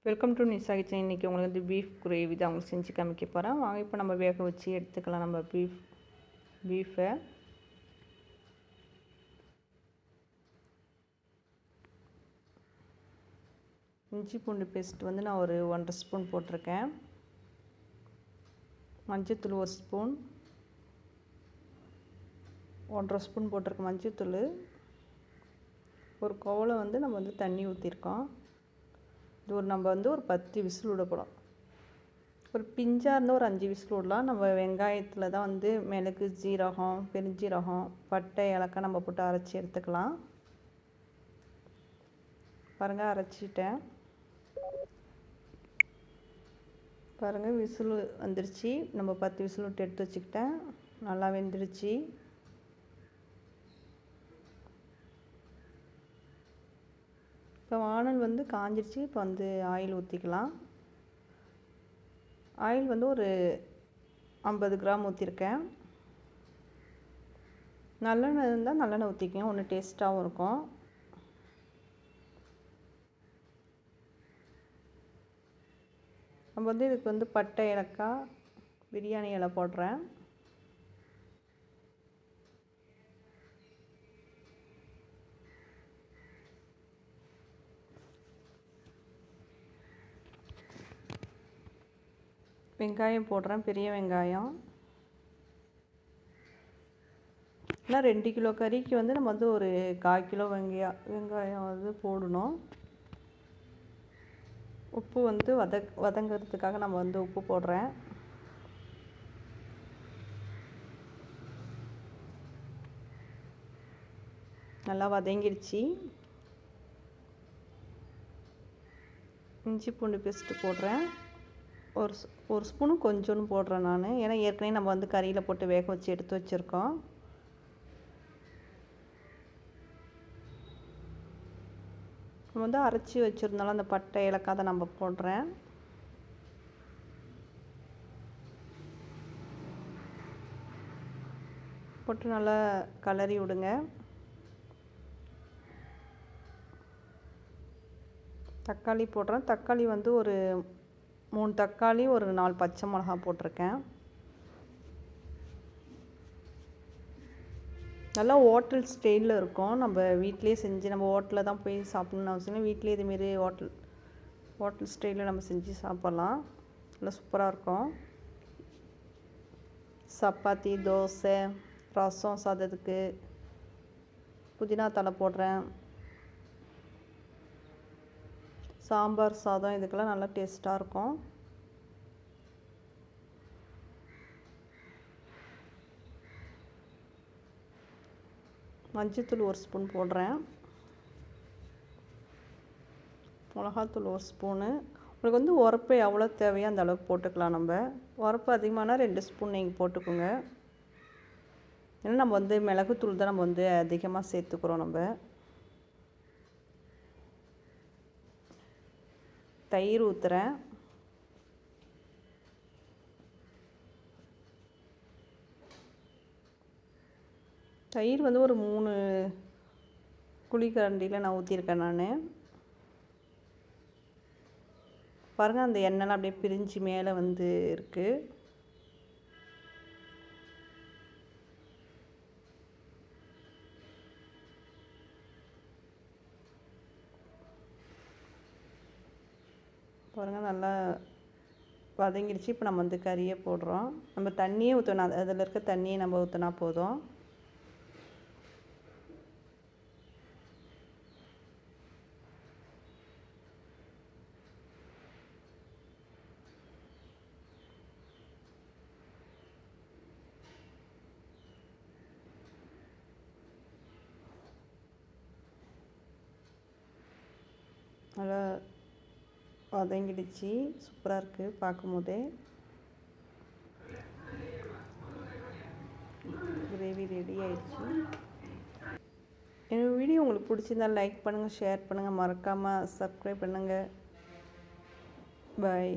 Welcome to Nisha kitchen. இன்றைக்கி உங்களுக்கு வந்து பீஃப் கிரேவி தான் உங்களுக்கு செஞ்சு காமிக்க போகிறேன். வாங்க இப்போ நம்ம வேக வச்சு எடுத்துக்கலாம். நம்ம பீஃபை இஞ்சி பூண்டு பேஸ்ட் வந்து நான் ஒரு 1.5 ஸ்பூன் போட்டிருக்கேன். மஞ்சத்தூள் 1 ஸ்பூன், 1.5 ஸ்பூன் போட்டிருக்கேன் மஞ்சத்தூள். ஒரு கோவலை வந்து நம்ம வந்து தண்ணி ஊற்றிருக்கோம். இது நம்ம வந்து ஒரு 10 விசில் விட போகிறோம். ஒரு பிஞ்சாக இருந்தால் ஒரு 5 விசில் விடலாம். நம்ம வெங்காயத்தில் தான் வந்து மிளகு, ஜீரகம், பெருஞ்சீரகம், பட்டை, ஏலக்காய் நம்ம போட்டு அரைச்சி எடுத்துக்கலாம். பாருங்கள், அரைச்சிட்டேன். பாருங்கள், விசில் வந்துருச்சு. நம்ம 10 விசில் விட்டு எடுத்து வச்சுக்கிட்டேன். நல்லா வெந்துருச்சு. இப்போ வானல் வந்து காஞ்சிருச்சு. இப்போ வந்து ஆயில் ஊற்றிக்கலாம். ஆயில் வந்து ஒரு 50 கிராம் ஊற்றிருக்கேன். நல்லெண்ணெய் இருந்தால் நல்லெண்ணெய் ஊற்றிக்கங்க, ஒன்று டேஸ்ட்டாகவும் இருக்கும். நம்ம வந்து இதுக்கு வந்து பட்டை, ஏலக்காய், பிரியாணி இலை போடுறேன். வெங்காயம் போடுறேன், பெரிய வெங்காயம். இல்லை 2 கிலோ கறிக்கு வந்து நம்ம வந்து ஒரு 1/4 கிலோ வெங்காயம் வந்து போடணும். உப்பு வந்து வதங்கிறதுக்காக நம்ம வந்து உப்பு போடுறேன். நல்லா வதங்கிடுச்சு. இஞ்சி பூண்டு பேஸ்ட்டு போடுறேன். ஒரு ஸ்பூனு கொஞ்சோன்னு போடுறேன் நான். ஏன்னா ஏற்கனவே நம்ம வந்து கறியில் போட்டு வேக வச்சு எடுத்து வச்சுருக்கோம். நம்ம வந்து அரைச்சி வச்சுருந்தாலும் அந்த பட்டை, ஏலக்காய் தான் நம்ம போடுறேன். போட்டு நல்லா கலரி விடுங்க. தக்காளி போடுறேன். தக்காளி வந்து ஒரு 3 தக்காளி, ஒரு 4 பச்சை மிளகா போட்டிருக்கேன். நல்லா ஹோட்டல் ஸ்டைலில் இருக்கும். நம்ம வீட்டிலே செஞ்சு, நம்ம ஹோட்டலில் தான் போய் சாப்பிட்ணுன்னு அவசியம் இல்லை. வீட்டிலே இதுமாரி ஹோட்டல் ஸ்டைலில் நம்ம செஞ்சு சாப்பிட்லாம். நல்லா சூப்பராக இருக்கும். சப்பாத்தி, தோசை, ரசம் சாதத்துக்கு புதினா தழை போடுறேன். சாம்பார் சாதம் இதுக்கெல்லாம் நல்லா டேஸ்ட்டாக இருக்கும். மஞ்சத்தூள் 1 ஸ்பூன் போடுறேன். மிளகாத்தூள் 1 ஸ்பூனு. உங்களுக்கு வந்து உரப்பு எவ்வளோ தேவையோ அந்த அளவுக்கு போட்டுக்கலாம். நம்ம உரப்பு அதிகமானால் 2 ஸ்பூன் நீங்கள் போட்டுக்கோங்க. ஏன்னா நம்ம வந்து மிளகுத்தூள் தான் நம்ம வந்து அதிகமாக சேர்த்துக்கிறோம். நம்ம தயிர் ஊற்றுறேன். தயிர் வந்து ஒரு 3 குழிக்கரண்டியில் நான் ஊற்றிருக்கேன் நான். பாருங்கள், அந்த எண்ணெய்லாம் அப்படியே பிரிஞ்சு மேலே வந்து இருக்குது. பாருங்கள், நல்லா வதங்கிடுச்சு. இப்போ நம்ம வந்து கறியை போடுறோம். நம்ம தண்ணியே ஊற்றணும். அதில் இருக்க தண்ணியை நம்ம ஊற்றினா போதும். நல்லா வதங்கிடுச்சு. சூப்பராக இருக்குது பார்க்கும் போதே. கிரேவி ரெடி ஆயிடுச்சு. என்னோடய வீடியோ உங்களுக்கு பிடிச்சிருந்தால் லைக் பண்ணுங்கள், ஷேர் பண்ணுங்கள், மறக்காமல் சப்ஸ்கிரைப் பண்ணுங்கள். பாய்.